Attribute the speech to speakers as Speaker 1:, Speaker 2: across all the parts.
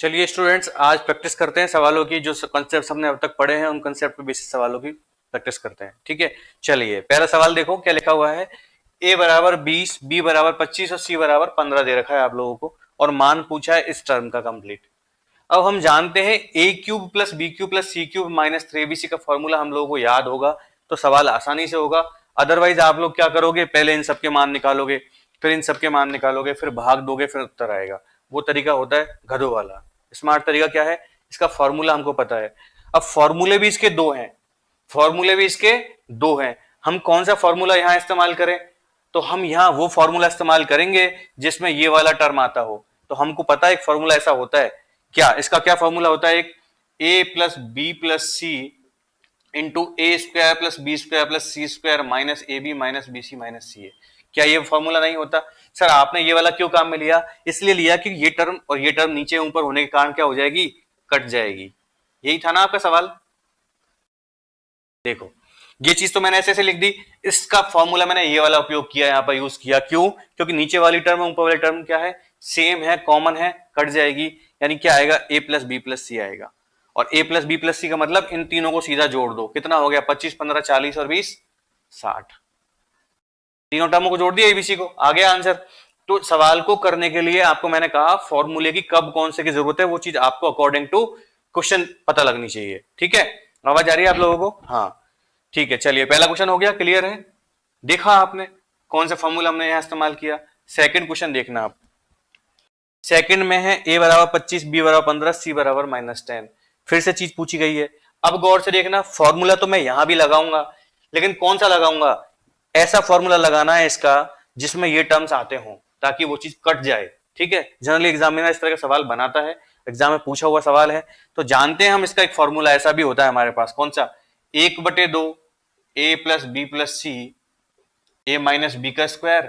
Speaker 1: चलिए स्टूडेंट्स, आज प्रैक्टिस करते हैं सवालों की। जो कॉन्सेप्ट हमने अब तक पढ़े हैं उन कॉन्सेप्ट पे बेसिस सवालों की प्रैक्टिस करते हैं। ठीक है, चलिए पहला सवाल देखो क्या लिखा हुआ है। a बराबर 20, b बराबर 25 और c बराबर 15 दे रखा है आप लोगों को, और मान पूछा है इस टर्म का कंप्लीट। अब हम जानते हैं a cube plus B cube plus C cube minus 3abc का फॉर्मूला हम लोगों को याद होगा, तो सवाल आसानी से होगा। अदरवाइज आप लोग क्या करोगे, पहले इन सबके मान निकालोगे, फिर इन सबके मान निकालोगे, फिर भाग दोगे, फिर उत्तर आएगा। वो तरीका होता है गधों वाला। स्मार्ट तरीका क्या है, इसका फॉर्मूला हमको पता है। अब फॉर्मूले भी इसके दो हैं, फॉर्मूले भी इसके दो हैं। हम कौन सा फॉर्मूला यहां इस्तेमाल करें, तो हम यहां वो फॉर्मूला इस्तेमाल करेंगे जिसमें ये वाला टर्म आता हो। तो हमको पता है एक फॉर्मूला ऐसा होता है। क्या इसका क्या फॉर्मूला होता है, एक a plus B plus C into A square plus B square plus C square minus A B minus B C minus C A. क्या ये फॉर्मूला नहीं होता? सर आपने ये वाला क्यों काम में लिया? इसलिए लिया कि ये टर्म और ये टर्म नीचे ऊपर होने के कारण क्या हो जाएगी, कट जाएगी। यही था ना आपका सवाल। देखो ये चीज तो मैंने ऐसे ऐसे लिख दी, इसका फॉर्मूला मैंने ये वाला उपयोग किया, यहां पर यूज किया। क्यों? क्योंकि नीचे वाली टर्म और ऊपर वाली टर्म क्या है, सेम है, कॉमन है, कट जाएगी। यानी क्या आएगा, a प्लस बी प्लस सी आएगा। और a प्लस बी प्लस सी का मतलब इन तीनों को सीधा जोड़ दो, कितना हो गया, 25 15 40 और 20 60। तीनों टर्मों को जोड़ दिया, एबीसी को, आ गया आंसर। तो सवाल को करने के लिए आपको मैंने कहा फॉर्मूले की कब कौन से की जरूरत है, वो चीज आपको अकॉर्डिंग टू क्वेश्चन पता लगनी चाहिए। ठीक है, आवाज आ रही है आप लोगों को? हाँ ठीक है, चलिए पहला क्वेश्चन हो गया, क्लियर है। देखा आपने कौन सा फॉर्मूला हमने यहां इस्तेमाल किया। सेकंड क्वेश्चन देखना आप। सेकंड में है a बराबर 25, b बराबर 15, c बराबर -10। फिर से चीज पूछी गई है। अब गौर से देखना, फॉर्मूला तो मैं यहां भी लगाऊंगा, लेकिन कौन सा लगाऊंगा, ऐसा फॉर्मूला लगाना है इसका जिसमें ये टर्म्स आते हों, ताकि वो चीज कट जाए। ठीक है, जनरली एग्जामिनर इस तरह का सवाल बनाता है, एग्जाम में पूछा हुआ सवाल है। तो जानते हैं हम इसका एक फॉर्मूला ऐसा भी होता है हमारे पास, कौन सा, 1/2 a plus B plus C a minus B का square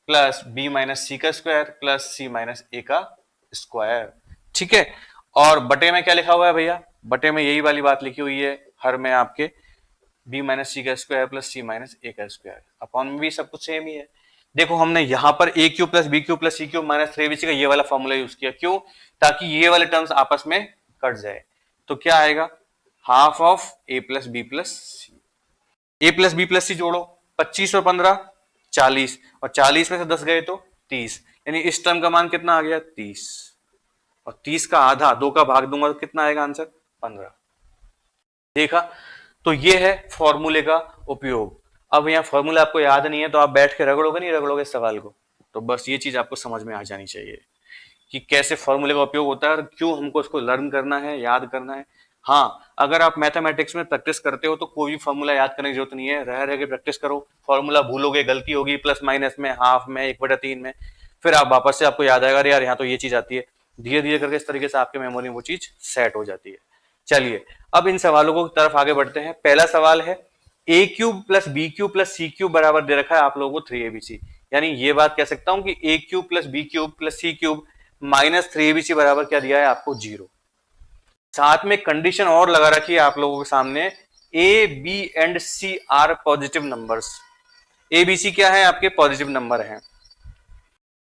Speaker 1: plus B minus C का square plus C minus A का स्क्वायर। ठीक है, और बटे में क्या लिखा हुआ है भैया, बटे में यही वाली बात लिखी हुई है हर में आपके, बी माइनस सी का square plus C minus A का स्क्वायर। अपॉन में भी सब कुछ सेम ही है। देखो हमने यहां पर A cube plus B cube plus C cube minus 3abc का ये वाला फॉर्मूला यूज किया। क्यों? ताकि ये वाले टर्म्स आपस में कट जाए। तो क्या आएगा, half of A plus B plus C. A plus B plus C जोड़ो, 25 और 15 40, और 40 में से 10 गए तो 30। यानी इस टर्म का मान कितना आ गया, 30। और 30 का आधा 2 का भाग दूंगा तो कितना आएगा आंसर, 15। देखा, तो ये है फॉर्मूले का उपयोग। अब यहाँ फॉर्मूला आपको याद नहीं है तो आप बैठ के रगड़ोगे नहीं रगड़ोगे इस सवाल को। तो बस ये चीज आपको समझ में आ जानी चाहिए कि कैसे फॉर्मूले का उपयोग होता है और क्यों हमको इसको लर्न करना है, याद करना है। हाँ, अगर आप मैथमेटिक्स में प्रैक्टिस करते हो तो कोई भी फॉर्मूला याद करने की जरूरत नहीं है, रह रह के प्रैक्टिस करो। फॉर्मूला भूलोगे, गलती होगी प्लस माइनस में, हाफ में, 1/3 में, फिर आप वापस से आपको याद आएगा अरे यार यहाँ तो ये चीज आती है। धीरे धीरे करके इस तरीके से आपके मेमोरी में वो चीज सेट हो जाती है। चलिए अब इन सवालों को तरफ आगे बढ़ते हैं। पहला सवाल है A cube plus B cube plus C cube बराबर दे रखा है आप लोगों को 3abc। यानी ये बात कह सकता हूं कि A cube plus B cube plus C cube minus 3abc बराबर क्या दिया है आपको, 0। साथ में कंडीशन और लगा रखी है आप लोगों के सामने, A B and C are positive numbers. A B C क्या है, आपके पॉजिटिव नंबर हैं।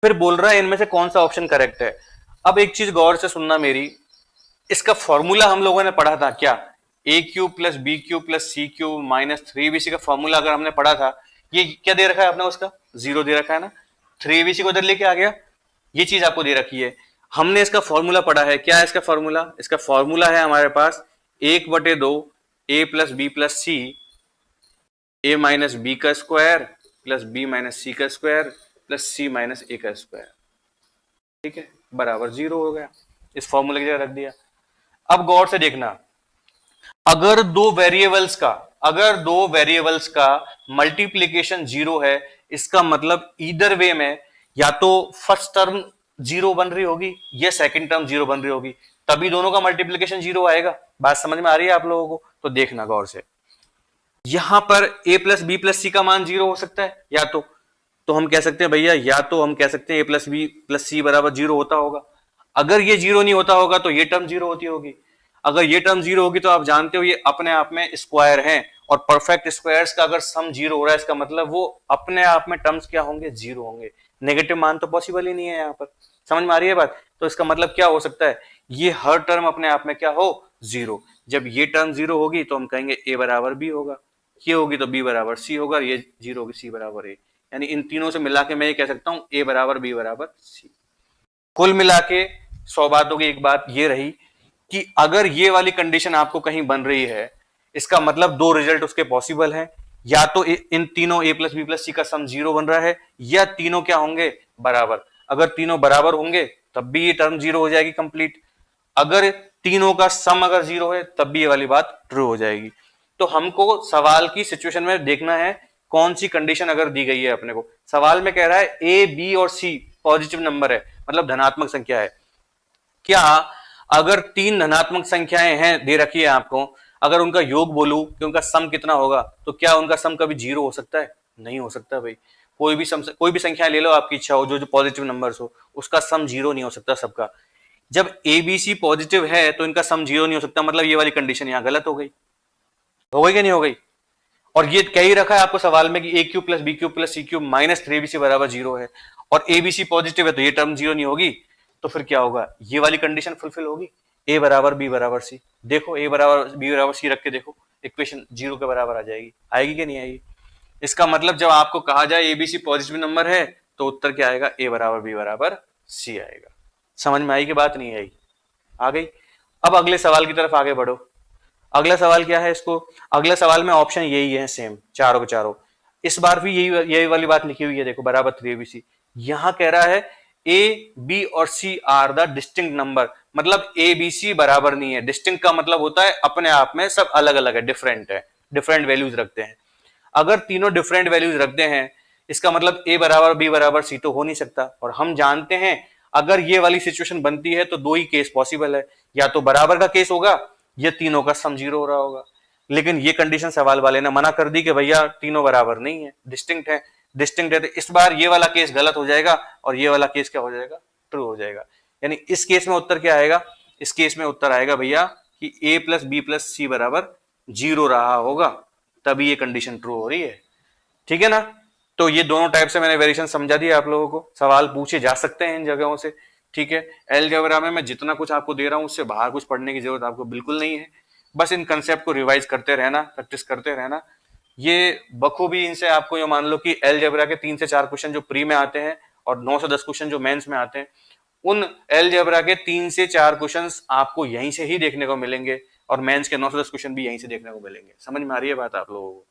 Speaker 1: फिर बोल रहा है इनमें से कौन सा ऑप्शन करेक्ट है। अब एक चीज गौर से सुनना मेरी, इसका फॉर्मूला हम लोगों ने पढ़ा था क्या, A cube plus B cube plus C cube minus 3abc का फॉर्मूला अगर हमने पढ़ा था, ये क्या दे रखा है आपने, उसका 0 दे रखा है ना। 3abc को इधर लेके आ गया, ये चीज आपको दे रखी है। हमने इसका फॉर्मूला पढ़ा है, क्या है इसका फॉर्मूला, इसका फॉर्मूला है हमारे पास 1/2 ए प्लस बी प्लस सी ए माइनस बी का square plus B minus C का square plus C minus A का स्क्वायर। ठीक है, बराबर 0 हो गया, इस फॉर्मूले की जगह रख दिया। अब गौर से देखना, अगर दो वेरिएबल्स का मल्टीप्लीकेशन 0 है, इसका मतलब ईदर वे में या तो फर्स्ट टर्म 0 बन रही होगी या सेकंड टर्म 0 बन रही होगी, तभी दोनों का मल्टीप्लीकेशन 0 आएगा। बात समझ में आ रही है आप लोगों को? तो देखना गौर से, यहां पर a प्लस बी प्लस सी का मान 0 हो सकता है, या तो हम कह सकते हैं भैया, या तो हम कह सकते हैं a plus B plus C बराबर 0 होता होगा। अगर ये 0 नहीं होता होगा तो ये टर्म 0 होती होगी। अगर ये टर्म 0 होगी तो आप जानते हो ये अपने आप में स्क्वायर हैं, और परफेक्ट स्क्वायर्स का अगर सम 0 हो रहा है, इसका मतलब वो अपने आप में टर्म्स क्या होंगे, 0 होंगे। नेगेटिव मान तो पॉसिबल ही नहीं है यहाँ पर। समझ में आ रही है बात? तो इसका मतलब क्या हो सकता है, ये हर टर्म अपने आप में क्या हो, जीरो। जब ये टर्म जीरो होगी तो हम कहेंगे ए बराबर बी होगा, ये होगी तो बी बराबर सी होगा, ये जीरो होगी सी बराबर ए। यानी इन तीनों से मिला के मैं ये कह सकता हूं ए बराबर बी बराबर सी। कुल मिला के 100 बातों की एक बात ये रही कि अगर ये वाली कंडीशन आपको कहीं बन रही है, इसका मतलब दो रिजल्ट उसके पॉसिबल हैं। या तो इन तीनों ए प्लस बी प्लस सी का सम जीरो बन रहा है, या तीनों क्या होंगे, बराबर। अगर तीनों बराबर होंगे तब भी ये टर्म जीरो हो जाएगी कंप्लीट। अगर तीनों का सम अगर जीरो है तब भी ये वाली बात ट्रू हो जाएगी। तो हमको सवाल की सिचुएशन में देखना है कौन सी कंडीशन अगर दी गई है अपने को। सवाल में कह रहा है ए बी और सी पॉजिटिव नंबर है, मतलब धनात्मक संख्या है। क्या अगर तीन धनात्मक संख्याएं हैं दे रखी है आपको, अगर उनका योग बोलूं कि उनका सम कितना होगा, तो क्या उनका सम कभी जीरो हो सकता है? नहीं हो सकता भाई। कोई भी संख्या ले लो आपकी इच्छा हो, जो जो पॉजिटिव नंबर्स हो, उसका सम जीरो नहीं हो सकता सबका। जब एबीसी पॉजिटिव है तो इनका सम जीरो नहीं हो सकता, मतलब ये वाली कंडीशन यहां गलत हो गई कि नहीं हो गई? और ये कह ही रखा है आपको सवाल में कि A cube plus B cube plus C cube minus 3abc बराबर जीरो है, और एबीसी पॉजिटिव है तो ये टर्म जीरो नहीं होगी। तो फिर क्या होगा, ये वाली कंडीशन फुलफिल होगी, ए बराबर बी बराबर सी। देखो ए बराबर बी बराबर सी रख के देखो, इक्वेशन जीरो के बराबर आ जाएगी। आएगी कि नहीं आएगी? इसका मतलब जब आपको कहा जाए एबीसी पॉजिटिव नंबर है तो उत्तर क्या आएगा, ए बराबर बी बराबर सी आएगा। समझ में आई कि बात नहीं आई? आ गई। अब अगले सवाल की तरफ आगे बढ़ो। अगला सवाल क्या है इसको, अगला सवाल में ऑप्शन यही है सेम, चारों के चारों। इस बार भी यही वाली बात लिखी हुई है, देखो बराबर 3abc। यहां कह रहा है ए बी और C are the distinct number, मतलब ए बी सी बराबर नहीं है। डिस्टिंक्ट का मतलब होता है अपने आप में सब अलग अलग है, डिफरेंट वैल्यूज रखते हैं। अगर तीनों डिफरेंट वैल्यूज रखते हैं, इसका मतलब ए बराबर बी बराबर सी तो हो नहीं सकता। और हम जानते हैं अगर ये वाली सिचुएशन बनती है तो दो ही केस पॉसिबल है, या तो बराबर का केस होगा या तीनों का सम जीरो हो रहा होगा। लेकिन ये कंडीशन सवाल वाले ने मना कर दी कि भैया तीनों बराबर नहीं है, डिस्टिंक्ट है। डिस्टिंक्ट है तो इस बार ये वाला केस गलत हो जाएगा और ये वाला केस क्या हो जाएगा, ट्रू हो जाएगा। यानी इस केस में उत्तर क्या आएगा, इस केस में उत्तर आएगा भैया कि ए प्लस बी प्लस सी बराबर जीरो रहा होगा, तभी ये कंडीशन ट्रू हो रही है। ठीक है ना? तो ये दोनों टाइप से मैंने वेरिएशन समझा दिया आप लोगों को, सवाल पूछे जा सकते हैं इन जगहों से। ठीक है, अलजेब्रा में मैं जितना कुछ आपको दे रहा हूं उससे बाहर कुछ पढ़ने की जरूरत आपको बिल्कुल नहीं है। बस इन कंसेप्ट को रिवाइज करते रहना, प्रैक्टिस करते रहना। ये बखूबी इनसे आपको ये मान लो कि अलजेब्रा के 3 से 4 क्वेश्चन जो प्री में आते हैं और 9 से 10 क्वेश्चन जो मेंस में आते हैं, उन अलजेब्रा के 3 से 4 क्वेश्चन आपको यहीं से ही देखने को मिलेंगे, और मेंस के 9 से 10 क्वेश्चन भी यहीं से देखने को मिलेंगे। समझ में आ रही है बात आप लोगों को?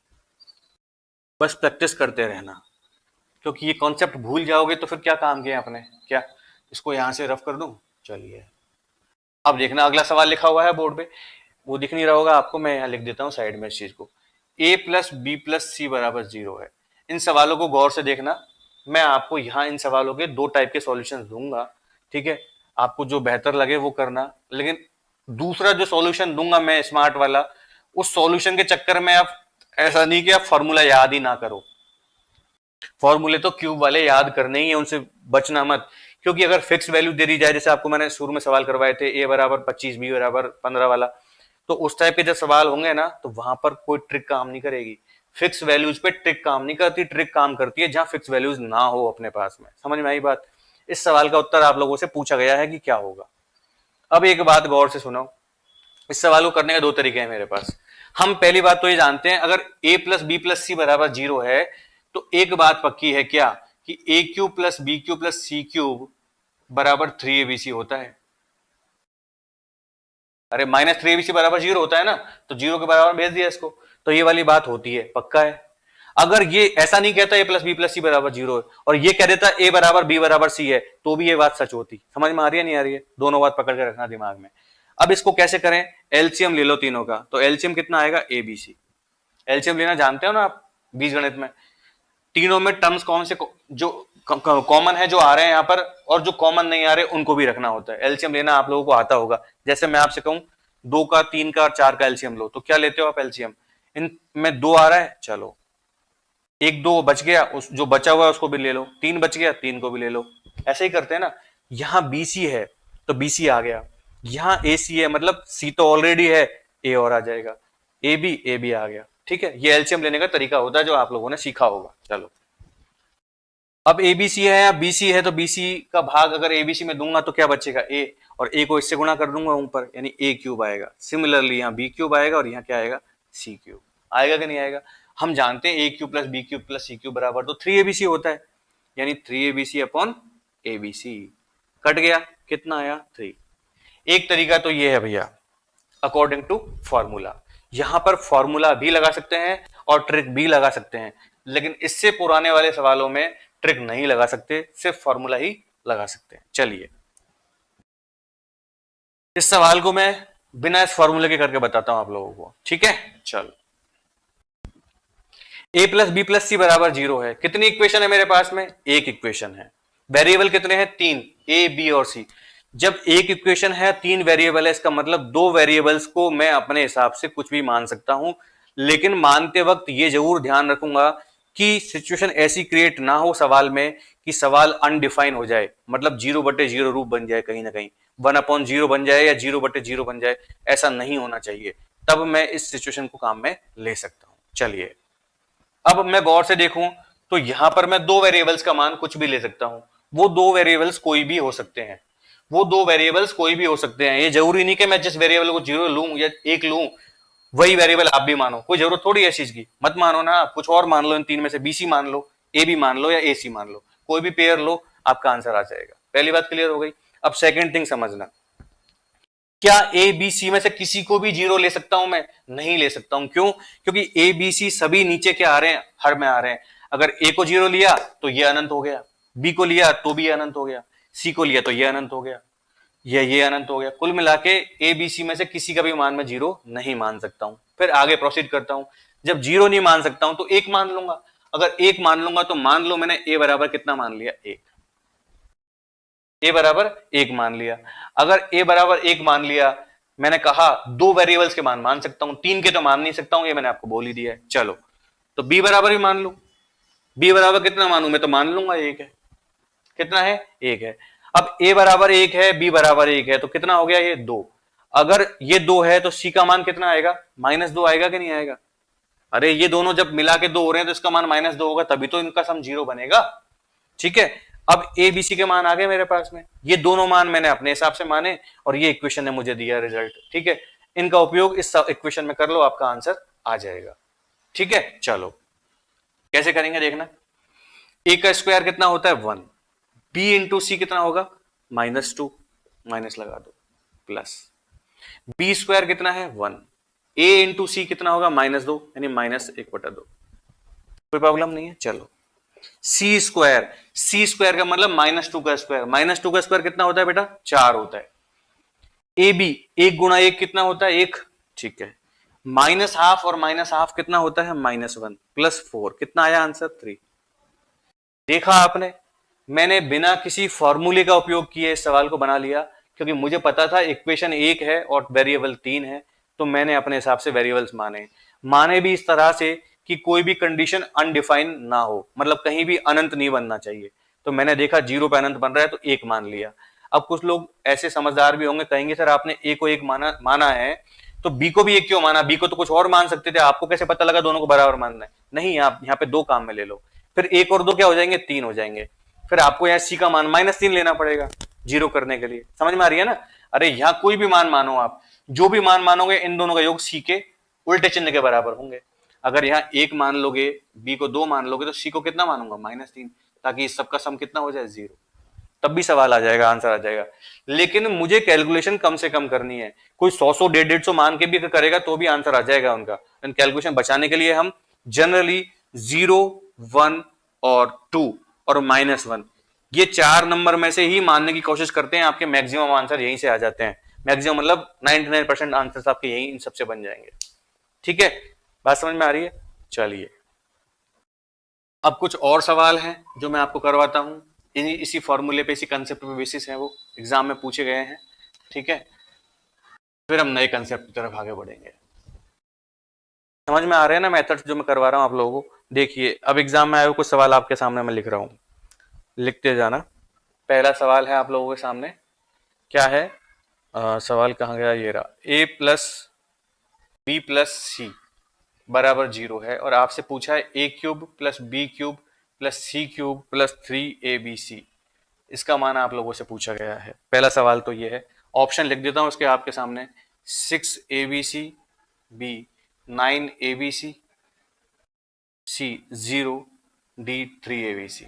Speaker 1: बस प्रैक्टिस करते रहना, क्योंकि ये कॉन्सेप्ट भूल जाओगे तो फिर क्या काम किया आपने। क्या इसको यहां से रफ कर दूं? चलिए अब देखना, अगला सवाल लिखा हुआ है बोर्ड पे, वो दिख नहीं रहा होगा आपको, मैं यहां लिख देता हूं साइड में इस चीज को। ए प्लस बी प्लस सी बराबर जीरो है। इन सवालों को गौर से देखना, मैं आपको यहां इन सवालों के दो टाइप के सॉल्यूशन दूंगा। ठीक है, आपको जो बेहतर लगे वो करना, लेकिन दूसरा जो सॉल्यूशन दूंगा मैं स्मार्ट वाला, उस सॉल्यूशन के चक्कर में आप ऐसा नहीं कि आप फॉर्मूला याद ही ना करो। फॉर्मूले तो क्यूब वाले याद करने ही है, उनसे बचना मत। क्योंकि अगर फिक्स वैल्यू दे दी जाए, जैसे आपको मैंने शुरू में सवाल करवाए थे ए बराबर 25 बी बराबर 15 वाला, तो उस टाइप के जब सवाल होंगे ना तो वहां पर कोई ट्रिक काम नहीं करेगी। फिक्स वैल्यूज पे ट्रिक काम नहीं करती, ट्रिक काम करती है जहां फिक्स वैल्यूज ना हो अपने पास में। समझ में आई बात? इस सवाल का उत्तर आप लोगों से पूछा गया है कि क्या होगा। अब एक बात गौर से सुनो, इस सवाल को करने के दो तरीके हैं मेरे पास। हम पहली बात तो ये जानते हैं, अगर a plus B plus C बराबर जीरो है तो एक बात पक्की है क्या, कि A cube plus B cube plus C cube बराबर 3abc होता है। अरे माइनस 3abc बराबर जीरो होता है ना, तो जीरो के बराबर भेज दिया इसको, तो ये वाली बात होती है, पक्का है। अगर ये ऐसा नहीं कहता ए प्लस बी प्लस सी बराबर जीरो है, और ये कह देता ए बराबर बी बराबर सी है, तो भी ये बात सच होती। समझ में आ रही है नहीं आ रही है? दोनों बात पकड़ के रखना दिमाग में। अब इसको कैसे करें, एलसीएम ले लो तीनों का, तो एलसीएम कितना आएगा, एबीसी। एलसीएम लेना जानते हो ना आप बीजगणित में, तीनों में टर्म्स कौन से जो कॉमन है जो आ रहे हैं यहां पर, और जो कॉमन नहीं आ रहे उनको भी रखना होता है। एलसीएम लेना आप लोगों को आता होगा। जैसे मैं आपसे कहूं 2 का 3 का और 4 का एलसीएम लो, तो क्या लेते हो आप एलसीएम? इन में 2 आ रहा है, चलो एक 2 बच गया, उस जो बचा हुआ है उसको भी ले लो, 3 बच गया 3 को भी ले लो। ऐसे ही करते हैं ना। यहां बीसी है तो बीसी आ गया, यहां एसी है मतलब सी तो ऑलरेडी है, ए और आ जाएगा, ए बी आ गया। ठीक है, ये एलसीएम लेने का तरीका होता है जो आप लोगों ने सीखा होगा। चलो अब एबीसी है या बीसी है, तो बीसी का भाग अगर एबीसी में दूंगा तो क्या बचेगा, ए, और ए को इससे गुणा कर दूंगा ऊपर, यानी ए क्यूब आएगा। सिमिलरली यहाँ बी क्यूब आएगा और यहाँ क्या आएगा, सी क्यूब आएगा कि नहीं आएगा। हम जानते हैं A cube plus B cube plus C cube बराबर तो 3abc होता है, यानी 3abc अपॉन एबीसी। कट गया, कितना आया, 3। एक तरीका तो ये है भैया, अकॉर्डिंग टू फॉर्मूला। यहां पर फॉर्मूला भी लगा सकते हैं और ट्रिक भी लगा सकते हैं, लेकिन इससे पुराने वाले सवालों में ट्रिक नहीं लगा सकते, सिर्फ फॉर्मूला ही लगा सकते हैं। चलिए इस सवाल को मैं बिना इस फॉर्मूले के करके बताता हूं आप लोगों को, ठीक है। चलो, a plus B plus C बराबर 0 है। कितनी इक्वेशन है मेरे पास में, एक इक्वेशन है। वेरिएबल कितने हैं, 3, a b और c। जब एक इक्वेशन है, 3 वेरिएबल है, इसका मतलब 2 वेरिएबल्स को मैं अपने हिसाब से कुछ भी मान सकता हूं, लेकिन मानते वक्त ये जरूर ध्यान रखूंगा कि सिचुएशन ऐसी क्रिएट ना हो सवाल में कि सवाल अनडिफाइन हो जाए, मतलब 0/0 रूप बन जाए, कहीं ना कहीं 1/0 बन जाए या 0/0 बन जाए, ऐसा नहीं होना चाहिए। तब मैं इस सिचुएशन को काम में ले सकता हूं। चलिए अब मैं गौर से देखूं तो यहां पर मैं 2 वेरिएबल्स का मान कुछ भी ले सकता हूं। वो 2 वेरिएबल्स कोई भी हो सकते हैं, वो 2 वेरिएबल्स कोई भी हो सकते हैं। ये जरूरी नहीं कि मैं जिस वेरिएबल को 0 लूं या 1 लूं वही वेरिएबल आप भी मानो, कोई जरूरत थोड़ी है इस चीज की। मत मानो ना, आप कुछ और मान लो, इन तीन में से बीसी मान लो, ए बी मान लो या ए सी मान लो, कोई भी पेयर लो, आपका आंसर आ जाएगा। पहली बात क्लियर हो गई। अब सेकंड थिंग समझना, क्या ए बी सी में से किसी को भी 0 ले सकता हूं मैं, नहीं ले सकता हूं। क्यों, क्योंकि ए बी सी सभी नीचे क्या आ रहे हैं, हर में आ रहे हैं। अगर ए को 0 लिया तो ये अनंत हो गया, बी को लिया तो भी अनंत हो गया, सी को लिया तो ये अनंत हो गया, ये अनंत हो गया। कुल मिला के ए बी सी में से किसी का भी मान मैं 0 नहीं मान सकता हूं। फिर आगे प्रोसीड करता हूं, जब 0 नहीं मान सकता हूं तो 1 मान लूंगा। अगर 1 मान लूंगा तो मान लो मैंने ए बराबर कितना मान लिया, 1, ए बराबर 1 मान लिया। अगर ए बराबर 1 मान लिया, मैंने कहा 2 वेरिएबल्स के मान सकता हूं, 3 के तो मान नहीं सकता हूं, ये मैंने आपको बोल ही दिया है। चलो तो बी बराबर भी मान लू, बी बराबर कितना मानू, मैं तो मान लूंगा 1 है। कितना है, 1 है। अब ए बराबर 1 है, बी बराबर 1 है, तो कितना हो गया, ये 2। अगर ये 2 है तो सी का मान कितना आएगा, -2 आएगा कि नहीं आएगा। अरे ये दोनों जब मिला के 2 हो रहे हैं तो इसका मान -2 होगा, तभी तो इनका सम 0 बनेगा, ठीक है। अब ए बी सी के मान आ गए मेरे पास में, ये दोनों मान मैंने अपने हिसाब से माने और ये इक्वेशन ने मुझे दिया रिजल्ट, ठीक है। इनका उपयोग इस इक्वेशन में कर लो, आपका आंसर आ जाएगा, ठीक है। चलो कैसे करेंगे देखना। ए का स्क्वायर कितना होता है, 1, बी इंटू सी कितना होगा, -2, माइनस लगा दो, प्लस बी स्क्वायर कितना है, 1, ए इंटू सी कितना होगा, -2, यानी -1/2। कोई प्रॉब्लम नहीं है। चलो सी स्क्वायर, सी स्क्वायर का मतलब -2 का स्क्वायर, -2 का स्क्वायर कितना होता है बेटा, 4 होता है। ए बी, 1 गुणा 1 कितना होता है, 1, ठीक है। -½ और -½ कितना होता है, -1, +4 कितना आया आंसर, 3। देखा आपने, मैंने बिना किसी फॉर्मूले का उपयोग किए इस सवाल को बना लिया, क्योंकि मुझे पता था इक्वेशन 1 है और वेरिएबल 3 है, तो मैंने अपने हिसाब से वेरिएबल्स माने भी इस तरह से कि कोई भी कंडीशन अनडिफाइन ना हो, मतलब कहीं भी अनंत नहीं बनना चाहिए। तो मैंने देखा 0 पे अनंत बन रहा है तो 1 मान लिया। अब कुछ लोग ऐसे समझदार भी होंगे, कहेंगे सर आपने ए को 1 माना है तो बी को भी 1 क्यों माना, बी को तो कुछ और मान सकते थे, आपको कैसे पता लगा दोनों को बराबर मानना है। नहीं, आप यहाँ पे 2 काम में ले लो, फिर 1 और 2 क्या हो जाएंगे, 3 हो जाएंगे। फिर आपको यहाँ सी का मान -3 लेना पड़ेगा 0 करने के लिए। समझ में आ रही है ना। अरे यहाँ कोई भी मान मानो आप, जो भी मान मानोगे इन दोनों का योग सी के उल्टे चिन्ह के बराबर होंगे। अगर यहाँ 1 मान लोगे, बी को 2 मान लोगे, तो सी को कितना मानूंगा, -3, ताकि इस सबका सम कितना हो जाए, 0। तब भी सवाल आ जाएगा, आंसर आ जाएगा। लेकिन मुझे कैलकुलेशन कम से कम करनी है। कोई 100 150 मान के भी करेगा तो भी आंसर आ जाएगा उनका। कैलकुलेशन बचाने के लिए हम जनरली 0, 1 और 2 और -1, ये 4 नंबर में से ही मानने की कोशिश करते हैं। आपके मैक्सिमम आंसर यहीं से आ जाते हैं। मैक्सिमम मतलब 99% आंसर आपके यहीं इन सबसे बन जाएंगे, ठीक है। बात समझ में आ रही है। चलिए अब कुछ और सवाल हैं जो मैं आपको करवाता हूं, इसी फॉर्मूले पे, इसी कंसेप्ट पे बेसिस है, वो एग्जाम में पूछे गए हैं, ठीक है। फिर हम नए कंसेप्ट की तरफ आगे बढ़ेंगे। समझ में आ रहे हैं ना मेथड जो मैं करवा रहा हूं आप लोगों को। देखिए अब एग्जाम में आए हुए कुछ सवाल आपके सामने मैं लिख रहा हूं, लिखते जाना। पहला सवाल है आप लोगों के सामने, क्या है, सवाल कहाँ गया, ये रहा। ए प्लस बी प्लस सी बराबर 0 है और आपसे पूछा है a³ plus b³ plus C cube plus 3abc, इसका मान आप लोगों से पूछा गया है। पहला सवाल तो ये है, ऑप्शन लिख देता हूं उसके आपके सामने, 6abc, बी 9abc, सी 0, डी 3abc।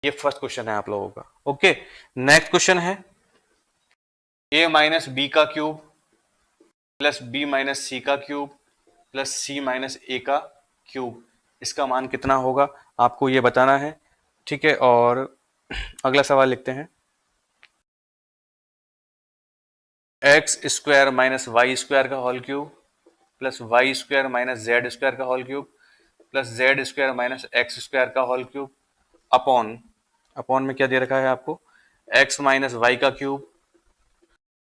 Speaker 1: ये फर्स्ट क्वेश्चन है आप लोगों का। ओके, नेक्स्ट क्वेश्चन है a माइनस बी का cube plus B minus C का cube plus C minus A का क्यूब, इसका मान कितना होगा आपको ये बताना है। ठीक है, और अगला सवाल लिखते हैं, X square minus Y square का whole cube plus Y square minus Z square का whole cube plus Z square minus X square का होल क्यूब अपॉन, अपॉन में क्या दे रखा है आपको, एक्स माइनस वाई का cube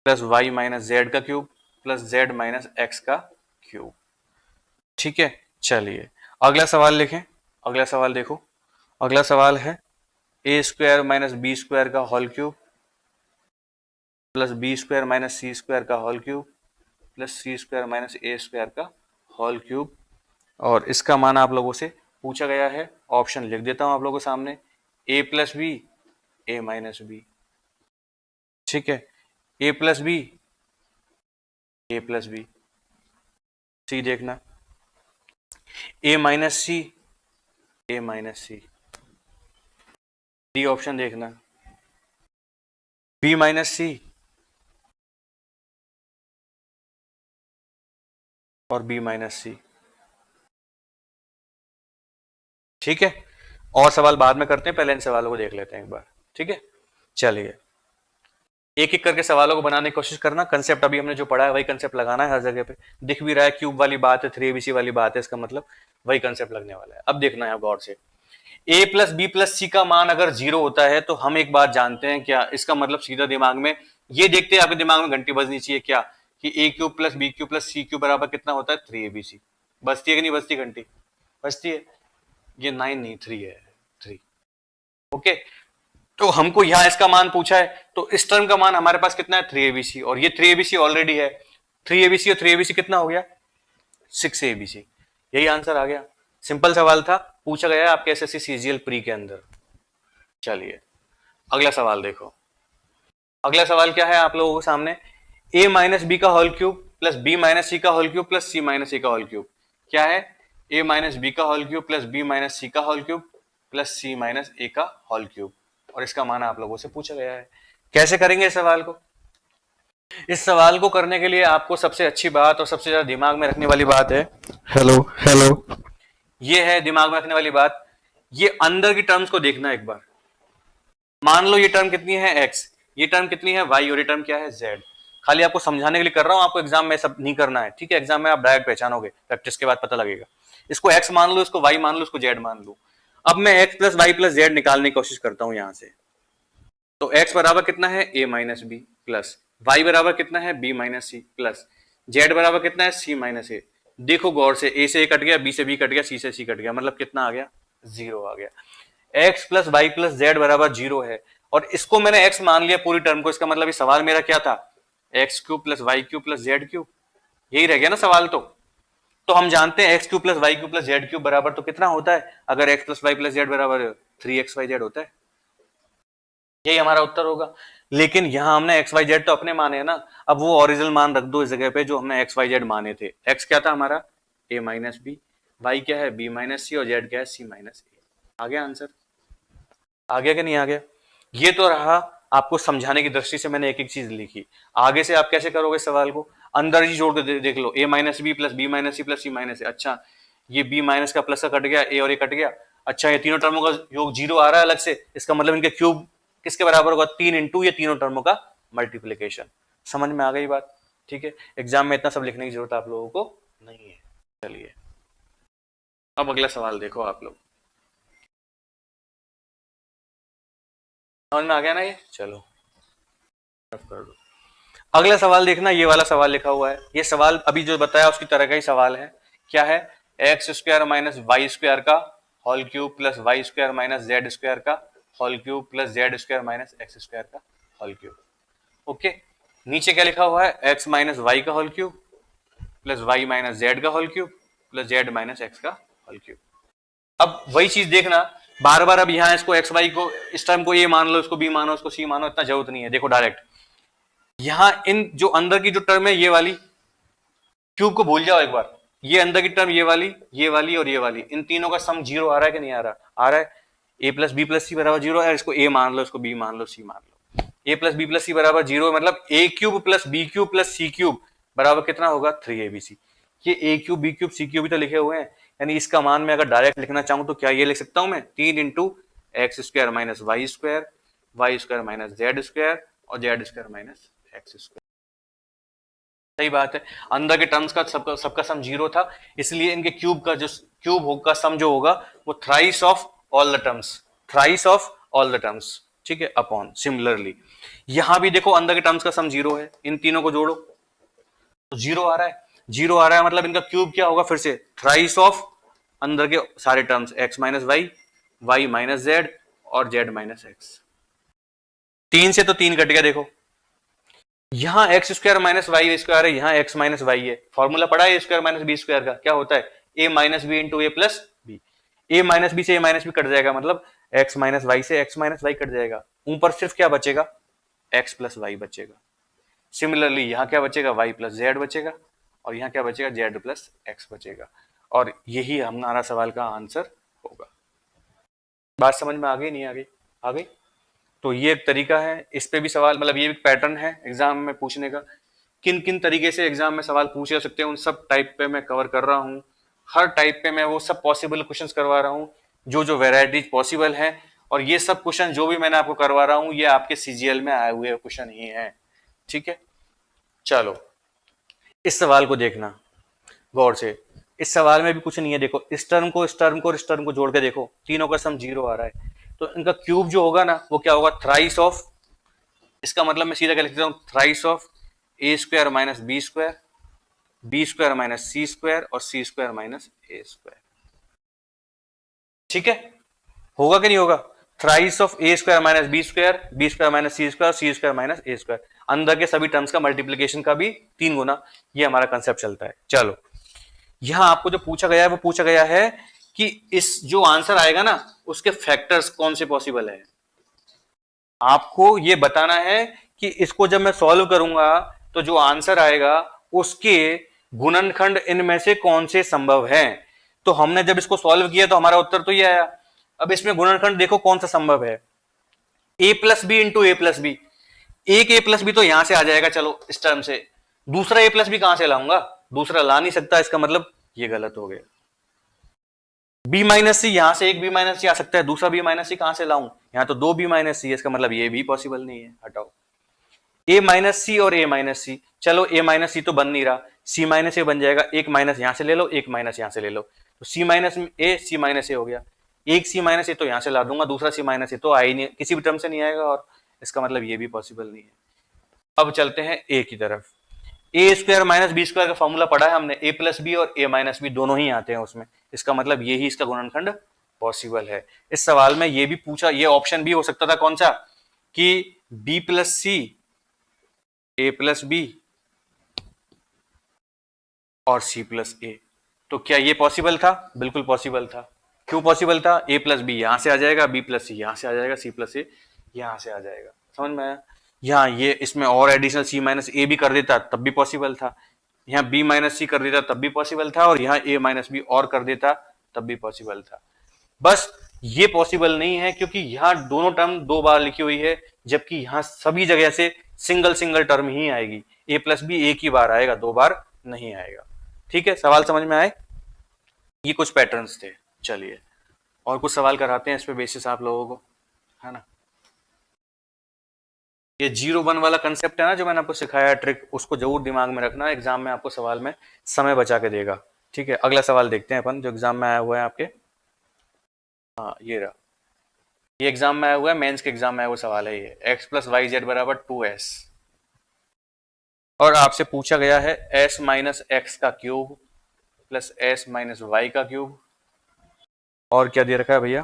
Speaker 1: plus Y minus Z का cube plus Z minus X का क्यूब। ठीक है, चलिए अगला सवाल लिखें। अगला सवाल देखो, अगला सवाल है A square minus B square का whole cube plus B square minus C square का whole cube plus C square minus A square का होल क्यूब, और इसका मान आप लोगों से पूछा गया है। ऑप्शन लिख देता हूं आप लोगों के सामने, ए plus B, A minus B. ठीक है, A plus B, A plus B. सी देखना, ए माइनस सी, ए माइनस सी। डी ऑप्शन देखना, बी माइनस सी और बी माइनस सी। ठीक है, और सवाल बाद में करते हैं, पहले इन सवालों को देख लेते हैं एक बार। ठीक है, चलिए एक एक करके सवालों को बनाने की कोशिश करना। कंसेप्ट अभी हमने जो पढ़ा है वही कंसेप्ट लगाना है हर जगह पे। दिख भी रहा है क्यूब वाली बात है, 3abc वाली बात है, इसका मतलब वही कंसेप्ट लगने वाला है। अब देखना है गौर से, a प्लस बी प्लस सी का मान अगर 0 होता है तो हम एक बात जानते हैं क्या, इसका मतलब सीधा दिमाग में ये देखते हैं, आपके दिमाग में घंटी बजनी चाहिए क्या, कि A cube plus B cube plus C cube बराबर कितना होता है, 3abc। बजती है कि नहीं बजती घंटी, बजती है। ये 9 नहीं 3 है, 3। ओके, तो हमको यहां इसका मान पूछा है, तो इस टर्म का मान हमारे पास कितना है, 3abc, और ये 3abc ऑलरेडी है। 3abc और 3abc कितना हो गया, 6abc। यही आंसर आ गया। सिंपल सवाल था, पूछा गया आपके एसएससी सीजीएल प्री के अंदर। चलिए अगला सवाल देखो। अगला सवाल क्या है आप लोगों के सामने, a माइनस बी का whole cube plus B minus C का whole cube plus C minus A का होल क्यूब। क्या है, a माइनस बी का whole cube plus B minus C का whole cube plus C minus A का whole cube, और इसका मान आप लोगों से पूछा गया है। कैसे करेंगे इस सवाल को, इस सवाल को करने के लिए आपको सबसे अच्छी बात और सबसे ज्यादा दिमाग में रखने वाली बात है, हेलो हेलो, ये है दिमाग में रखने वाली बात, ये अंदर की टर्म्स को देखना एक बार। मान लो ये टर्म कितनी है x, ये टर्म कितनी है y, और ये टर्म क्या है z। खाली आपको समझाने के लिए कर रहा हूं, आपको एग्जाम में सब नहीं करना है। ठीक है, एग्जाम में आप डायरेक्ट पहचानोगे, प्रैक्टिस के बाद पता लगेगा। इसको x मान लो, इसको y मान लो, इसको z मान लो। अब मैं x plus Y plus Z निकालने की कोशिश करता हूं यहां से। तो x बराबर कितना है, a minus B plus y बराबर कितना है, b minus C plus z बराबर कितना है, c माइनस ए। देखो गौर से, a से a कट गया, b से b कट गया, c से c कट गया, मतलब कितना आ गया, 0 आ गया। x plus Y plus Z बराबर 0 है, और इसको मैंने x मान लिया पूरी टर्म को। इसका मतलब इस सवाल मेरा क्या था, X cube plus Y cube plus Z cube, यही रह गया ना सवाल। तो हम जानते हैं X cube plus Y cube plus Z cube बराबर तो कितना होता है, अगर X plus Y plus Z बराबर 3xyz होता है, यही हमारा उत्तर होगा। लेकिन यहां हमने एक्स वाई जेड तो अपने माने हैं ना, अब वो ओरिजिनल मान रख दो इस जगह पे जो हमने एक्स वाई जेड माने थे। एक्स क्या था हमारा, a माइनस बी, वाई क्या है, b माइनस सी, और जेड क्या है, c माइनस ए। आ गया आंसर, आ गया कि नहीं आ गया। ये तो रहा आपको समझाने की दृष्टि से मैंने एक एक चीज लिखी। आगे से आप कैसे करोगे सवाल को, अंदर ही जोड़ के देख लो, a minus B plus B minus C plus C minus A. अच्छा, ये b माइनस का प्लस का कट गया, a और a कट गया। अच्छा, ये तीनों टर्मों का योग 0 आ रहा है अलग से, इसका मतलब इनके क्यूब किसके बराबर होगा, 3 इंटू ये तीनों टर्मों का मल्टीप्लीकेशन। समझ में आ गई बात। ठीक है, एग्जाम में इतना सब लिखने की जरूरत आप लोगों को नहीं है। चलिए अब अगला सवाल देखो आप लोग, समझ में आ गया ना ये, चलो कर दो। अगला सवाल देखना, ये वाला सवाल लिखा हुआ है, ये सवाल अभी जो बताया उसकी तरह का ही सवाल है। क्या है, X square minus Y square का whole cube plus Y square minus Z square का whole cube plus Z square minus X square का होल क्यूब। ओके, नीचे क्या लिखा हुआ है, एक्स माइनस वाई का whole cube plus Y minus Z का whole cube plus Z minus X का होल क्यूब। अब वही चीज देखना, बार बार अब यहाँ इसको एक्स वाई को, इस टर्म को ए मान लो, इसको बी मानो, इसको सी मानो, इतना जरूरत नहीं है। देखो डायरेक्ट यहाँ इन जो अंदर की जो टर्म है ये वाली, क्यूब को भूल जाओ एक बार, ये अंदर की टर्म ये वाली और ये वाली, इन तीनों का सम जीरो आ रहा है कि नहीं आ रहा? आ रहा है। A plus B plus C बराबर जीरो है, इसको ए मान लो, इसको बी मान लो, सी मान लो। A plus B plus C बराबर जीरो, मतलब A cube plus B cube plus C cube बराबर कितना होगा? 3abc। ये A cube B cube C cube भी तो लिखे हुए हैं, यानी इसका मान मैं अगर डायरेक्ट लिखना चाहूं तो क्या ये लिख सकता हूं मैं? 3 into X square minus Y square minus Z square और Z square minus X square. सही बात है, अंदर के टर्म्स का सबका सम जीरो था, इसलिए इनके क्यूब का जो क्यूब का सम जो होगा वो thrice of all the terms, thrice of all the terms, ठीक है, अपॉन। सिमिलरली यहां भी देखो अंदर के टर्म्स का सम जीरो है, इन तीनों को जोड़ो तो जीरो आ रहा है, जीरो आ रहा है, मतलब इनका क्यूब क्या होगा? फिर से थ्राइस ऑफ अंदर के सारे terms, X minus Y minus Z और जेड माइनस एक्स। तीन से तो तीन कट गया, देखो यहां X square minus Y square है, यहां एक्स माइनस वाई है, फॉर्मूला पड़ा है A square minus B square का, क्या होता है? A minus B into A plus B. A minus B से ए माइनस बी कट जाएगा, मतलब एक्स माइनस वाई से एक्स माइनस वाई कट जाएगा, ऊपर सिर्फ क्या बचेगा? एक्स प्लस वाई बचेगा। सिमिलरली यहां क्या बचेगा? वाई प्लस जेड बचेगा, और यहां क्या बचेगा? जेड प्लस एक्स बचेगा, और यही हमारा सवाल का आंसर होगा। बात समझ में आ गई? नहीं आ गई? आ गई। तो ये एक तरीका है, इस पे भी सवाल, मतलब ये भी पैटर्न है एग्जाम में पूछने का, किन किन तरीके से एग्जाम में सवाल पूछे जा सकते हैं, उन सब टाइप पे मैं कवर कर रहा हूँ। हर टाइप पे मैं वो सब पॉसिबल क्वेश्चंस करवा रहा हूँ, जो जो वेराइटीज पॉसिबल है, और ये सब क्वेश्चन जो भी मैंने आपको करवा रहा हूँ ये आपके सीजीएल में आए हुए क्वेश्चन ही हैं, ठीक है। चलो इस सवाल को देखना गौर से, इस सवाल में भी कुछ नहीं है, देखो इस टर्म को इस टर्म को और इस टर्म को जोड़ के देखो, तीनों का सम जीरो आ रहा है, तो इनका क्यूब जो होगा ना वो क्या होगा? थ्राइस ऑफ, इसका मतलब मैं सीधा क्या लिख देता हूं? Thrice of A square minus B square minus C square और C square minus A square, ठीक है। होगा कि नहीं होगा? Thrice of A square minus B square minus C square, C square minus A square, अंदर के सभी टर्म्स का मल्टीप्लीकेशन का भी 3 गुना, ये हमारा कंसेप्ट चलता है। चलो यहां आपको जो पूछा गया है वो पूछा गया है कि इस जो आंसर आएगा ना उसके फैक्टर्स कौन से पॉसिबल है, आपको ये बताना है कि इसको जब मैं सॉल्व करूंगा तो जो आंसर आएगा उसके गुणनखंड इनमें से कौन से संभव हैं। तो हमने जब इसको सॉल्व किया तो हमारा उत्तर तो ये आया, अब इसमें गुणनखंड देखो कौन सा संभव है, A plus B into A plus B, एक ए प्लस बी तो यहां से आ जाएगा, चलो इस टर्म से, दूसरा ए प्लस बी कहां से लाऊंगा? दूसरा ला नहीं सकता, इसका मतलब ये गलत हो गया। बी माइनस सी, यहां से एक बी माइनस सी आ सकता है, दूसरा बी माइनस सी कहां से लाऊं? यहां तो दो बी माइनस सी है, इसका मतलब ये भी पॉसिबल नहीं है, हटाओ। ए माइनस सी और ए माइनस सी, चलो ए माइनस सी तो बन नहीं रहा, सी माइनस ए बन जाएगा, एक माइनस यहां से ले लो, एक माइनस यहां से ले लो, तो सी माइनस ए सी माइनस ए हो गया, एक सी माइनस ए तो यहां से ला दूंगा, दूसरा सी माइनस ए तो आ ही नहीं, किसी भी टर्म से नहीं आएगा, और इसका मतलब ये भी पॉसिबल नहीं है। अब चलते हैं ए की तरफ, ए स्क्वायर माइनस बी स्क्वायर का फॉर्मूला पढ़ा है हमने, ए प्लस बी और ए माइनस बी दोनों ही आते हैं उसमें, इसका मतलब ये ही इसका गुणनखंड पॉसिबल है। इस सवाल में ये भी पूछा, ये ऑप्शन भी हो सकता था कौन सा, कि B plus C A plus B और सी प्लस ए, तो क्या ये पॉसिबल था? बिल्कुल पॉसिबल था। क्यों पॉसिबल था? ए प्लस बी यहां से आ जाएगा, बी प्लस सी यहां से आ जाएगा, सी प्लस ए यहां से आ जाएगा, समझ में आया? यहाँ ये इसमें और एडिशनल सी माइनस ए भी कर देता तब भी पॉसिबल था, यहाँ बी माइनस सी कर देता तब भी पॉसिबल था, और यहाँ ए माइनस बी और कर देता तब भी पॉसिबल था। बस ये पॉसिबल नहीं है क्योंकि यहाँ दोनों टर्म दो बार लिखी हुई है, जबकि यहाँ सभी जगह से सिंगल सिंगल टर्म ही आएगी, ए प्लस बी एक ही बार आएगा, दो बार नहीं आएगा। ठीक है, सवाल समझ में आए? ये कुछ पैटर्न्स थे। चलिए और कुछ सवाल कराते हैं इस पे बेसिस आप लोगों को, है ना। ये 0 1 वाला कंसेप्ट है ना जो मैंने आपको सिखाया ट्रिक, उसको जरूर दिमाग में रखना, एग्जाम में आपको सवाल में समय बचा के देगा। ठीक है, अगला सवाल देखते हैं अपन जो एग्जाम में आया हुआ है आपके। हाँ ये रहा, ये एग्जाम में आया हुआ है, मेंस के एग्जाम में आया हुआ सवाल है ये, x प्लस वाई जेड बराबर 2s, और आपसे पूछा गया है s माइनस एक्स का cube plus s minus Y का क्यूब, और क्या दे रखा है भैया?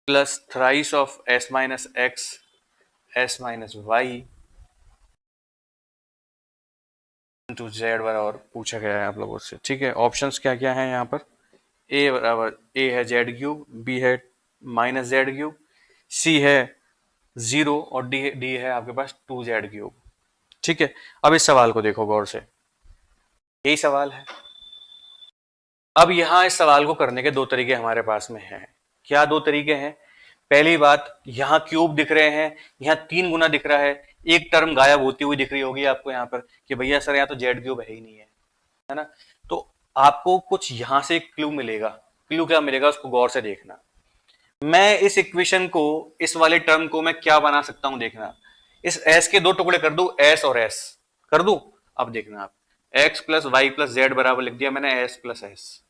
Speaker 1: Plus thrice of s minus X s minus Y into Z बराबर पूछा गया है आप लोगों से। ठीक है, ऑप्शंस क्या क्या है यहाँ पर? ए बराबर ए है जेड क्यूब, बी है माइनस जेड क्यूब, सी है 0 और डी है आपके पास 2z क्यूब। ठीक है, अब इस सवाल को देखो गौर से, यही सवाल है। अब यहां इस सवाल को करने के दो तरीके हमारे पास में हैं। क्या दो तरीके हैं? पहली बात, यहां क्यूब दिख रहे हैं, यहां 3 गुना दिख रहा है, एक टर्म गायब होती हुई दिख रही होगी आपको यहां पर कि भैया सर यहां तो जेड क्यूब है ही नहीं है ना। तो आपको कुछ यहां से क्लू मिलेगा। क्लू क्या मिलेगा उसको गौर से देखना। मैं इस इक्वेशन को, इस वाले टर्म को मैं क्या बना सकता हूं देखना। इस एस के दो टुकड़े कर दूं, एस और एस कर दूं। अब देखना आप, X plus Y plus Z बराबर लिख दिया मैंने एस प्लस एस।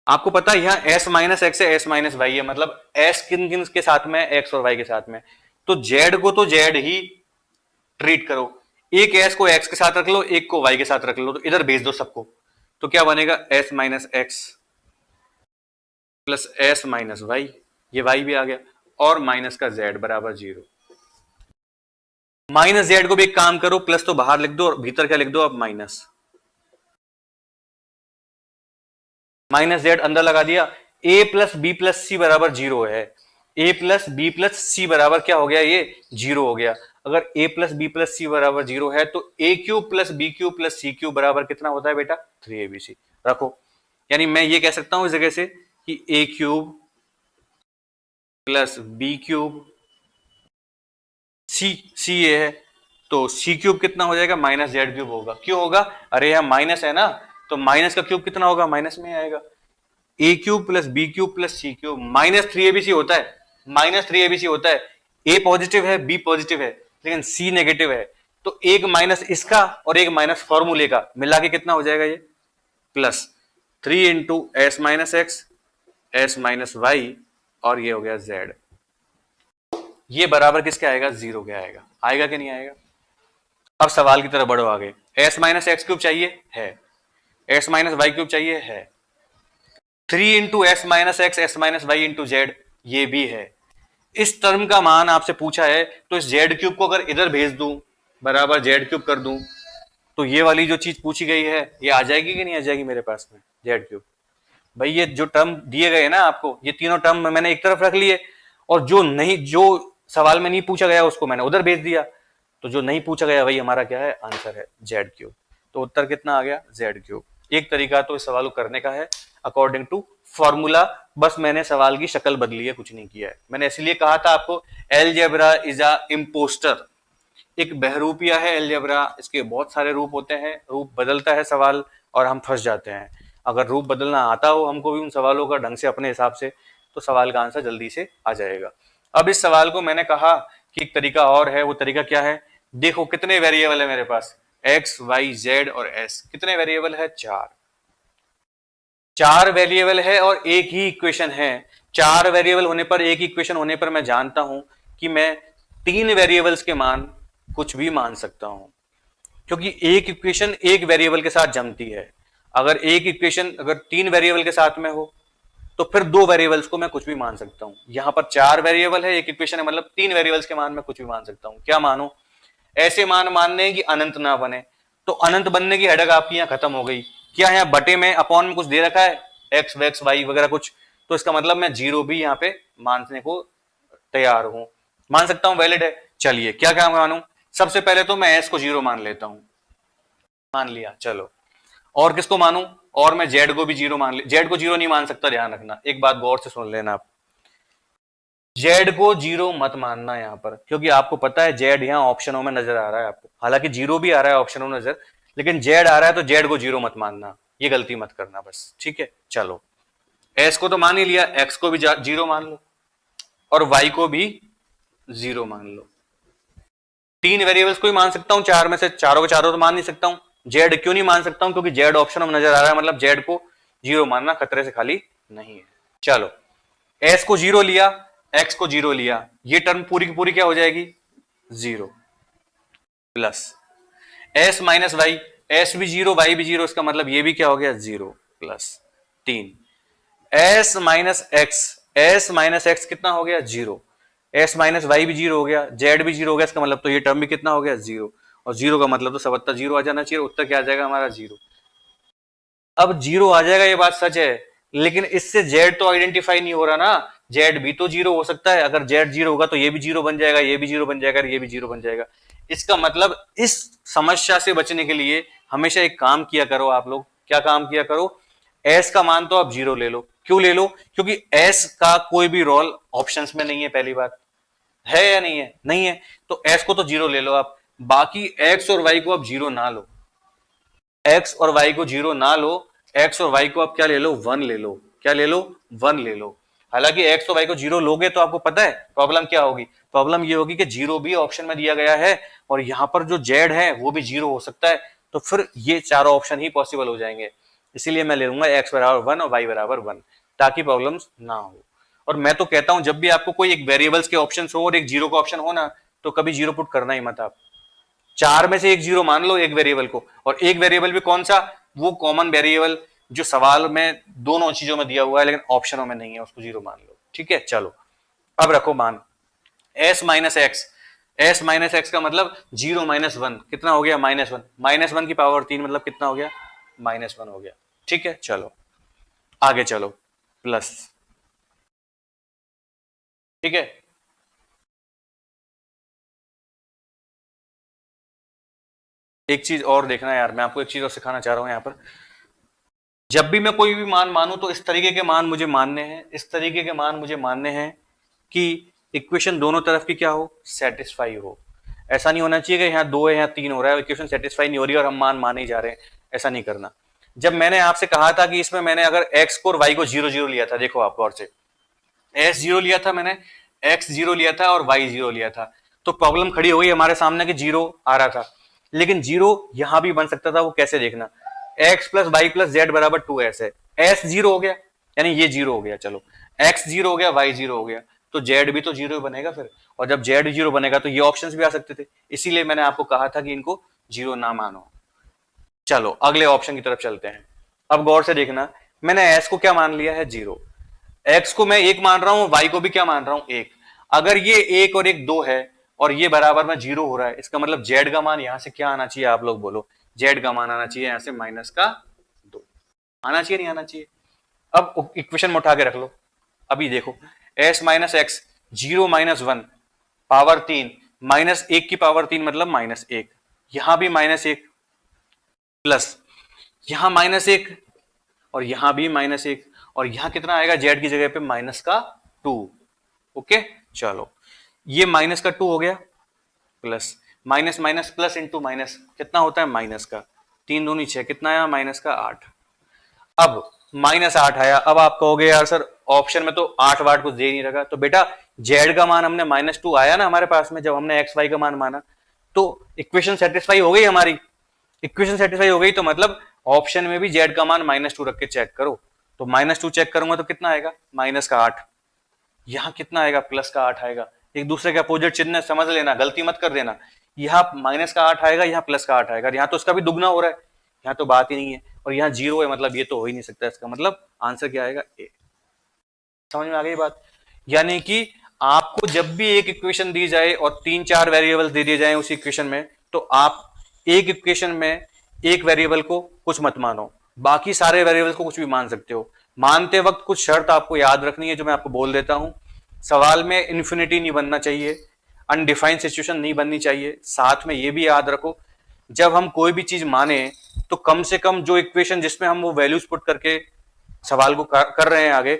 Speaker 1: आपको पता है यहां एस माइनस एक्स है, एस माइनस वाई है, मतलब एस किन किन के साथ में, एक्स और वाई के साथ में। तो जेड को तो जेड ही ट्रीट करो, एक एस को एक्स के साथ रख लो, एक को वाई के साथ रख लो, तो इधर भेज दो सबको। तो क्या बनेगा, S minus X plus S minus Y, ये वाई भी आ गया, और माइनस का जेड बराबर 0। माइनस जेड को भी एक काम करो, प्लस तो बाहर लिख दो और भीतर क्या लिख दो अब, माइनस। माइनस जेड अंदर लगा दिया, A plus B plus C बराबर 0 है। A plus B plus C बराबर क्या हो गया, ये 0 हो गया। अगर A plus B plus C बराबर 0 है तो A cube plus B cube plus C cube बराबर कितना होता है बेटा, 3abc। रखो, यानी मैं ये कह सकता हूं इस जगह से कि A cube plus B cube, सी सी ये है, तो सी क्यूब कितना हो जाएगा, माइनस जेड क्यूब होगा। क्यों होगा, अरे यहां माइनस है ना, तो माइनस का क्यूब कितना होगा, माइनस में आएगा। A cube plus B cube plus C cube minus 3abc होता है, माइनस 3abc होता है। ए पॉजिटिव है, बी पॉजिटिव है, लेकिन सी नेगेटिव है, तो एक माइनस इसका और एक माइनस फॉर्मूले का मिला के कितना हो जाएगा, ये plus 3 into S minus X, S minus Y, और ये हो गया जेड। ये बराबर किसके आएगा, 0 के आएगा। आएगा कि नहीं आएगा? अब सवाल की तरफ बढ़ो आगे। एस माइनस एक्स क्यूब चाहिए है, एस माइनस वाई क्यूब चाहिए है, 3 into S minus X, S minus Y into Z, ये भी है। इस टर्म का मान आपसे पूछा है, तो इस जेड क्यूब को अगर इधर भेज दूं, बराबर जेड क्यूब कर दूं, तो ये वाली जो चीज पूछी गई है ये आ जाएगी कि नहीं आ जाएगी मेरे पास में, जेड क्यूब। भाई ये जो टर्म दिए गए ना आपको, ये तीनों टर्म मैंने एक तरफ रख लिए, और जो नहीं, जो सवाल में नहीं पूछा गया उसको मैंने उधर भेज दिया। तो जो नहीं पूछा गया वही हमारा क्या है, आंसर है जेड क्यूब। तो उत्तर कितना आ गया, जेड क्यूब। एक तरीका तो इस सवाल को करने का है अकॉर्डिंग टू फॉर्मूला, बस मैंने सवाल की शक्ल बदली है, कुछ नहीं किया है। मैंने इसलिए कहा था आपको एलजेब्रा इज अ इम्पोस्टर, एक बहरूपिया है एलजेब्रा, इसके बहुत सारे रूप होते हैं, रूप बदलता है सवाल और हम फंस जाते हैं। अगर रूप बदलना आता हो हमको भी उन सवालों का ढंग से अपने हिसाब से, तो सवाल का आंसर जल्दी से आ जाएगा। अब इस सवाल को मैंने कहा कि एक तरीका और है, वो तरीका क्या है, देखो कितने वेरिएबल है मेरे पास, एक्स वाई जेड और एस, कितने वेरिएबल है, 4। 4 वेरिएबल है और एक ही इक्वेशन है। 4 वेरिएबल होने पर, एक ही इक्वेशन होने पर मैं जानता हूं कि मैं 3 वेरिएबल्स के मान कुछ भी मान सकता हूं, क्योंकि एक इक्वेशन एक वेरिएबल के साथ जमती है। अगर एक इक्वेशन अगर 3 वेरिएबल के साथ में हो तो फिर 2 वेरिएबल्स को मैं कुछ भी मान सकता हूं। यहां पर 4 वेरिएबल है, एक इक्वेशन है, मतलब 3 वेरिएबल्स के मान मैं कुछ भी मान सकता हूं। क्या मानो, ऐसे मान मानने हैं कि अनंत ना बने, तो अनंत बनने की हेडक आपकी यहां खत्म हो गई। क्या है, बटे में अपॉन में कुछ दे रखा है, एक्स वैक्स वाई वगैरह कुछ, तो इसका मतलब मैं 0 भी यहां पे मानने को तैयार हूं, मान सकता हूं, वैलिड है। चलिए क्या क्या मानूं, सबसे पहले तो मैं एस को 0 मान लेता हूं, मान लिया, चलो। और किसको मानूं, और मैं जेड को भी 0 मान ले, जेड को 0 नहीं मान सकता, ध्यान रखना, एक बात गौर से सुन लेना आप, जेड को 0 मत मानना यहां पर, क्योंकि आपको पता है जेड यहां ऑप्शनों में नजर आ रहा है आपको, हालांकि 0 भी आ रहा है ऑप्शनों में नजर, लेकिन जेड आ रहा है, तो जेड को 0 मत मानना, ये गलती मत करना बस, ठीक है। चलो, एस को तो मान ही लिया, एक्स को भी 0 मान लो, और वाई को भी 0 मान लो। 3 वेरिएबल्स को ही मान सकता हूं, 4 में से चारों के चारों तो मान नहीं सकता हूं। जेड क्यों नहीं मान सकता हूं, क्योंकि जेड ऑप्शन में नजर आ रहा है, मतलब जेड को 0 मानना खतरे से खाली नहीं है। चलो, एस को 0 लिया, एक्स को 0 लिया, ये टर्म पूरी की पूरी क्या हो जाएगी, 0 plus S minus Y, S भी 0 वाई भी 0, इसका मतलब ये भी क्या हो गया, 0 plus 3 S minus X, S minus x कितना हो गया, 0, एस माइनस वाई भी 0 हो गया, जेड भी 0 हो गया, इसका मतलब तो ये टर्म भी कितना हो गया, 0, और 0 का मतलब तो सबत्ता 0 आ जाना चाहिए, उत्तर क्या आ जाएगा हमारा, 0। अब 0 आ जाएगा, ये बात सच है, लेकिन इससे जेड तो आइडेंटिफाई नहीं हो रहा ना, जेड भी तो जीरो हो सकता है। अगर जेड जीरो होगा तो ये भी जीरो बन जाएगा, ये भी जीरो बन जाएगा, ये भी जीरो बन जाएगा। इसका मतलब इस समस्या से बचने के लिए हमेशा एक काम किया करो आप लोग। क्या काम किया करो? एस का मान तो आप जीरो ले लो। क्यों ले लो? क्योंकि एस का कोई भी रोल ऑप्शंस में नहीं है, पहली बात है या नहीं है? नहीं है, तो एस को तो जीरो ले लो आप। बाकी एक्स और वाई को आप जीरो ना लो, एक्स और वाई को जीरो ना लो, एक्स और वाई को आप क्या ले लो? वन ले लो। क्या ले लो? वन ले लो। हालांकि एक्स और वाई को जीरो लोगे तो आपको पता है प्रॉब्लम क्या होगी? प्रॉब्लम ये होगी कि जीरो भी ऑप्शन में दिया गया है और यहां पर जो जेड है वो भी जीरो हो सकता है, तो फिर ये चारों ऑप्शन ही पॉसिबल हो जाएंगे। इसीलिए मैं ले लूंगा एक्स बराबर वन और वाई बराबर वन, ताकि प्रॉब्लम ना हो। और मैं तो कहता हूं जब भी आपको कोई एक वेरिएबल्स के ऑप्शन हो और एक जीरो का ऑप्शन हो ना, तो कभी जीरो पुट करना ही मत आप। चार में से एक जीरो मान लो एक वेरिएबल को, और एक वेरिएबल भी कौन सा? वो कॉमन वेरिएबल जो सवाल में दोनों चीजों में दिया हुआ है लेकिन ऑप्शनों में नहीं है, उसको जीरो मान लो। ठीक है, चलो अब रखो मान S minus X. S minus X का मतलब जीरो माइनस वन कितना हो गया? Minus one. माइनस वन की पावर तीन मतलब कितना हो गया? माइनस वन हो गया। ठीक है, चलो आगे चलो, प्लस। ठीक है, एक चीज और देखना यार, मैं आपको एक चीज और सिखाना चाह रहा हूं यहां पर। जब भी मैं कोई भी मान मानूं तो इस तरीके के मान मुझे मानने हैं, इस तरीके के मान मुझे मानने हैं कि इक्वेशन दोनों तरफ की क्या हो? सेटिस्फाई हो। ऐसा नहीं होना चाहिए कि यहाँ दो है यहाँ तीन हो रहा है, इक्वेशन सेटिस्फाई नहीं हो रही और हम मान माने ही जा रहे हैं। ऐसा नहीं करना। जब मैंने आपसे कहा था कि इसमें मैंने अगर एक्स को और वाई को जीरो जीरो लिया था, देखो आप गौर से, एस जीरो लिया था मैंने, एक्स जीरो लिया था और वाई जीरो लिया था, तो प्रॉब्लम खड़ी हो गई हमारे सामने कि जीरो आ रहा था। लेकिन जीरो यहां भी बन सकता था, वो कैसे देखना? X plus Y plus Z बराबर टू एस है। एस जीरो हो गया यानी ये जीरो हो गया, चलो एक्स जीरो हो गया, वाई जीरो हो गया, तो जेड भी तो जीरो बनेगा फिर। और जब जेड जीरो बनेगा तो ये ऑप्शंस भी आ सकते थे, इसीलिए मैंने आपको कहा था कि इनको जीरो ना मानो। चलो अगले ऑप्शन की तरफ चलते हैं। अब गौर से देखना, मैंने एस को क्या मान लिया है? जीरो। एक्स को मैं एक मान रहा हूं, वाई को भी क्या मान रहा हूं? एक। अगर ये एक और एक दो है और ये बराबर में जीरो हो रहा है, इसका मतलब जेड का मान यहां से क्या आना चाहिए? आप लोग बोलो। जेड का मान आना चाहिए यहां से माइनस का दो। आना चाहिए नहीं आना चाहिए? अब इक्वेशन में उठा के रख लो। अभी देखो, S minus x, zero minus one, power तीन, माइनस एक की पावर तीन मतलब माइनस एक, यहां भी माइनस एक, प्लस यहां माइनस एक और यहां भी माइनस एक, और यहां कितना आएगा जेड की जगह पे? माइनस का टू। ओके, चलो ये माइनस का टू हो गया, plus minus minus plus into minus कितना होता है? माइनस का तीन दूनी छह, कितना आया? माइनस का आठ। अब माइनस आठ आया, अब आप कहोगे यार सर ऑप्शन में तो आठ वाट कुछ दे नहीं रखा, तो बेटा जेड का मान हमने माइनस टू आया ना हमारे पास में, जब हमने एक्स वाई का मान माना, तो इक्वेशन सेटिस्फाई हो गई हमारी। इक्वेशन सेटिस्फाई हो गई तो मतलब ऑप्शन में भी जेड का मान माइनस टू रख के चेक करो, तो माइनस टू चेक करूंगा तो कितना आएगा? माइनस का आठ। यहां कितना आएगा? प्लस का आठ आएगा। एक दूसरे के अपोजिट चिन्ह समझ लेना, गलती मत कर देना। यहाँ माइनस का आठ आएगा, यहाँ प्लस का आठ आएगा, यहाँ तो उसका भी दुगना हो रहा है, यहाँ तो बात ही नहीं है, और यहाँ जीरो है, मतलब ये तो हो ही नहीं सकता। इसका मतलब आंसर क्या आएगा? ए। समझ में आ गई बात? यानी कि आपको जब भी एक इक्वेशन दी जाए और तीन चार वेरिएबल दे दिए जाए उसी इक्वेशन में, तो आप एक इक्वेशन में एक वेरिएबल को कुछ मत मानो, बाकी सारे वेरिएबल को कुछ भी मान सकते हो। मानते वक्त कुछ शर्त आपको याद रखनी है जो मैं आपको बोल देता हूं। सवाल में इन्फिनिटी नहीं बनना चाहिए, अनडिफाइंड सिचुएशन नहीं बननी चाहिए। साथ में यह भी याद रखो, जब हम कोई भी चीज माने तो कम से कम जो इक्वेशन जिसमें हम वो वैल्यूज पुट करके सवाल को कर रहे हैं आगे,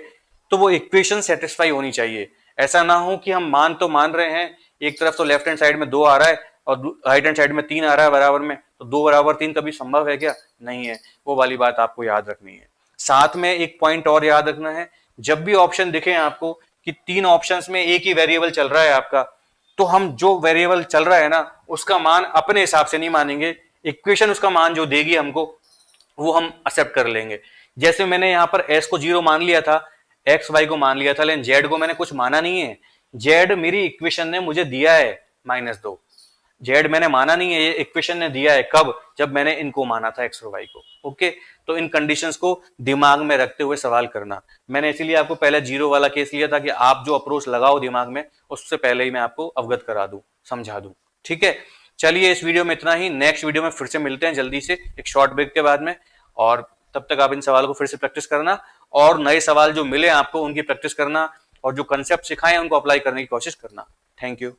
Speaker 1: तो वो इक्वेशन सेटिस्फाई होनी चाहिए। ऐसा ना हो कि हम मान तो मान रहे हैं, एक तरफ तो लेफ्ट हैंड साइड में दो आ रहा है और राइट हैंड साइड में तीन आ रहा है बराबर में, तो दो बराबर तीन कभी संभव है क्या? नहीं है। वो वाली बात आपको याद रखनी है। साथ में एक पॉइंट और याद रखना है, जब भी ऑप्शन दिखे आपको कि तीन ऑप्शंस में एक ही वेरिएबल चल रहा है आपका, तो हम जो वेरिएबल चल रहा है ना उसका मान अपने हिसाब से नहीं मानेंगे, इक्वेशन उसका मान जो देगी हमको वो हम एक्सेप्ट कर लेंगे। जैसे मैंने यहां पर एस को जीरो मान लिया था, एक्स वाई को मान लिया था, लेकिन जेड को मैंने कुछ माना नहीं है। जेड मेरी इक्वेशन ने मुझे दिया है माइनस दो, जेड मैंने माना नहीं है, ये इक्वेशन ने दिया है। कब? जब मैंने इनको माना था एक्स और वाई को। ओके, तो इन कंडीशंस को दिमाग में रखते हुए सवाल करना। मैंने इसीलिए आपको पहले जीरो वाला केस लिया था कि आप जो अप्रोच लगाओ दिमाग में उससे पहले ही मैं आपको अवगत करा दूं, समझा दूं। ठीक है, चलिए इस वीडियो में इतना ही। नेक्स्ट वीडियो में फिर से मिलते हैं जल्दी से एक शॉर्ट ब्रेक के बाद में, और तब तक आप इन सवालों को फिर से प्रैक्टिस करना और नए सवाल जो मिले आपको उनकी प्रैक्टिस करना और जो कंसेप्ट सिखाए उनको अप्लाई करने की कोशिश करना। Thank you.